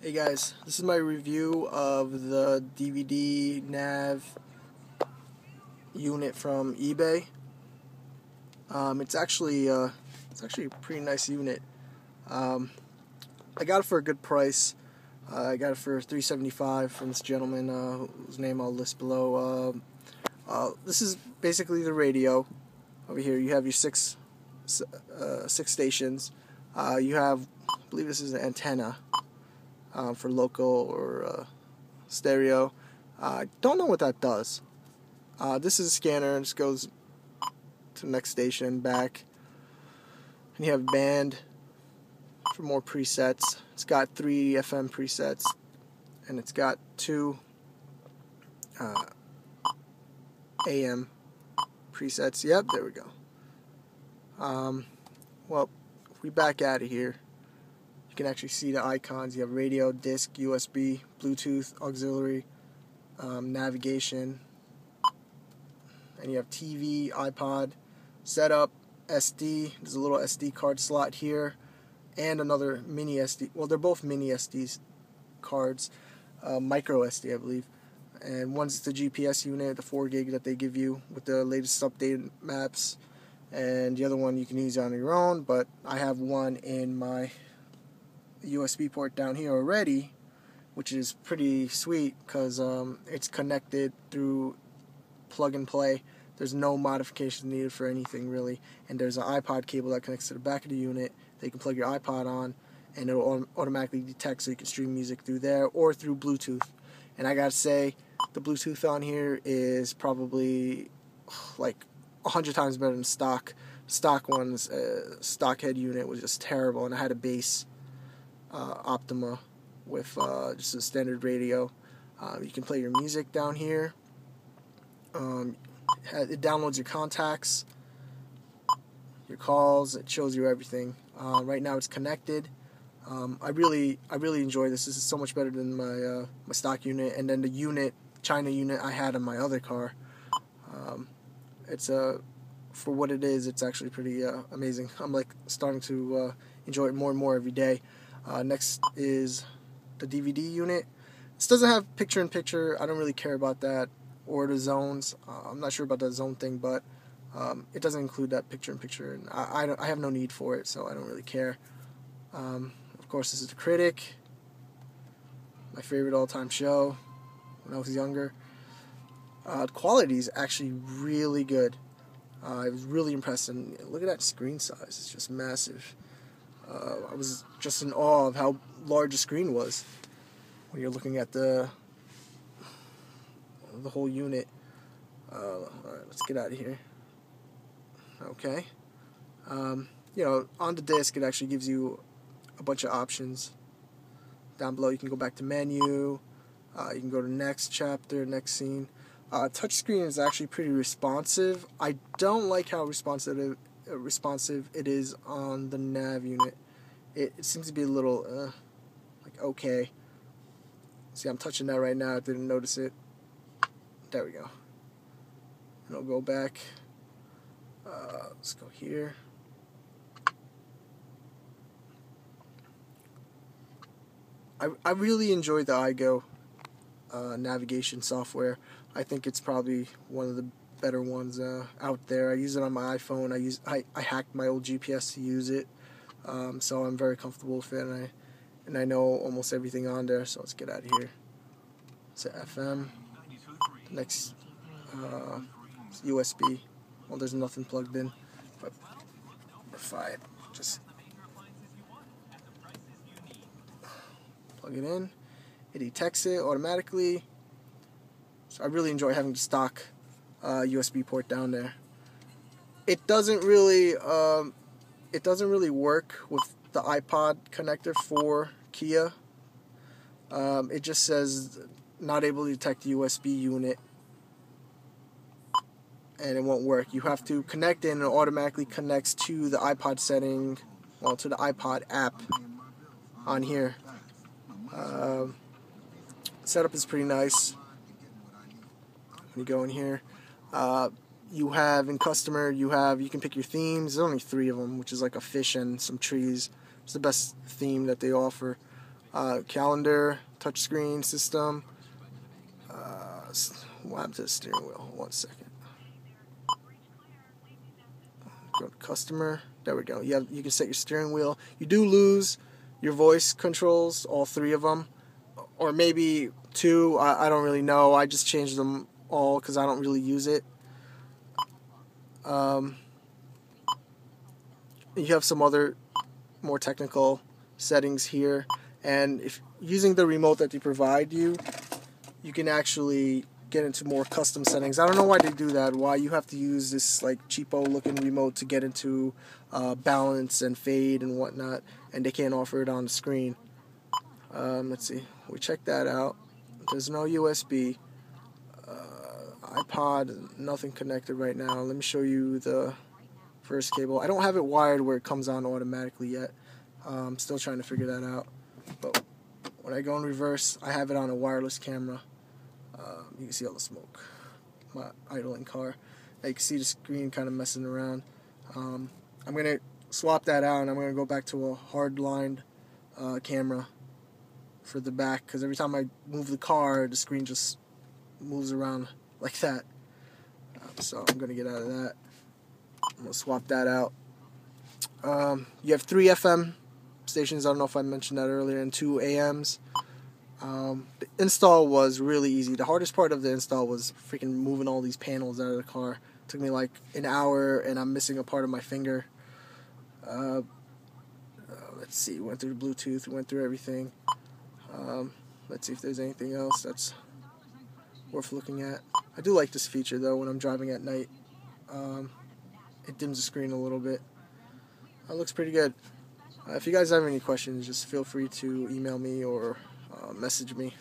Hey guys, this is my review of the DVD nav unit from eBay. It's actually a pretty nice unit. I got it for a good price. I got it for $375 from this gentleman whose name I'll list below. This is basically the radio. Over here you have your six stations. You have, I believe this is an antenna. For local or stereo. Don't know what that does. This is a scanner. It just goes to the next station, back. And you have band for more presets. It's got 3 FM presets. And it's got 2 AM presets. Yep, there we go. Well, if we back out of here, you can actually see the icons. You have radio, disc, USB, Bluetooth, auxiliary, navigation, and you have TV, iPod, setup, SD. There's a little SD card slot here, and another mini SD. Well, they're both mini SD cards, micro SD, I believe. And one's the GPS unit, the 4 gig that they give you with the latest updated maps, and the other one you can use on your own. But I have one in my USB port down here already, which is pretty sweet because it's connected through plug and play. There's no modifications needed for anything really, and there's an iPod cable that connects to the back of the unit that you can plug your iPod on, and it'll automatically detect, so you can stream music through there or through Bluetooth. And I gotta say, the Bluetooth on here is probably like 100 times better than stock ones. Stock head unit was just terrible, and I had a base Optima with just a standard radio. You can play your music down here. It downloads your contacts, your calls. It shows you everything. Right now it's connected. I really enjoy this. This is so much better than my my stock unit, and then the China unit I had on my other car. It's for what it is, it's actually pretty amazing. I'm like starting to enjoy it more and more every day. Next is the DVD unit. This doesn't have picture-in-picture. I don't really care about that, or the zones. I'm not sure about the zone thing, but it doesn't include that picture-in-picture, and I have no need for it, so I don't really care. Of course, this is The Critic, my favorite all-time show when I was younger. The quality is actually really good. I was really impressed, and look at that screen size. It's just massive. I was just in awe of how large the screen was when you're looking at the whole unit. Alright, let's get out of here. Okay. On the disc, it actually gives you a bunch of options. Down below, you can go back to menu. You can go to next chapter, next scene. Touchscreen is actually pretty responsive. I don't like how responsive it is on the nav unit. It seems to be a little like okay. See, I'm touching that right now. I didn't notice it. There we go. And I'll go back. Let's go here. I really enjoyed the iGo navigation software. I think it's probably one of the better ones out there. I use it on my iPhone. I hacked my old GPS to use it, so I'm very comfortable with it, and I know almost everything on there. So let's get out of here. It's a FM. Next, USB. Well, there's nothing plugged in, but if I just plug it in, it detects it automatically. So I really enjoy having the stock USB port down there. It doesn't really work with the iPod connector for Kia. It just says not able to detect the USB unit, and it won't work. You have to connect in, and it automatically connects to the iPod setting, well, to the iPod app on here. Setup is pretty nice. When you go in here, you have in customer, you can pick your themes. There's only 3 of them, which is like a fish and some trees. It's the best theme that they offer. calendar, touchscreen system. What happened to the steering wheel? 1 second. Go to customer. There we go. You can set your steering wheel. You do lose your voice controls, all 3 of them, or maybe 2. I don't really know. I just changed them all because I don't really use it. You have some other more technical settings here, and if using the remote that they provide you, you can actually get into more custom settings. I don't know why they do that, why you have to use this like cheapo looking remote to get into balance and fade and whatnot, and they can't offer it on the screen. Let's see, we checked that out. There's no USB, iPod, nothing connected right now. Let me show you the first cable. I don't have it wired where it comes on automatically yet. I'm still trying to figure that out. But when I go in reverse, I have it on a wireless camera. You can see all the smoke. My idling car. Now you can see the screen kind of messing around. I'm going to swap that out, and I'm going to go back to a hard-lined camera for the back, because every time I move the car, the screen just moves around like that. So I'm going to get out of that. I'm going to swap that out. You have 3 FM stations, I don't know if I mentioned that earlier, and 2 AMs. The install was really easy. The hardest part of the install was freaking moving all these panels out of the car. It took me like an hour, and I'm missing a part of my finger. Let's see, went through the Bluetooth, went through everything. Let's see if there's anything else that's worth looking at. I do like this feature though when I'm driving at night. It dims the screen a little bit. It looks pretty good. If you guys have any questions, just feel free to email me or message me.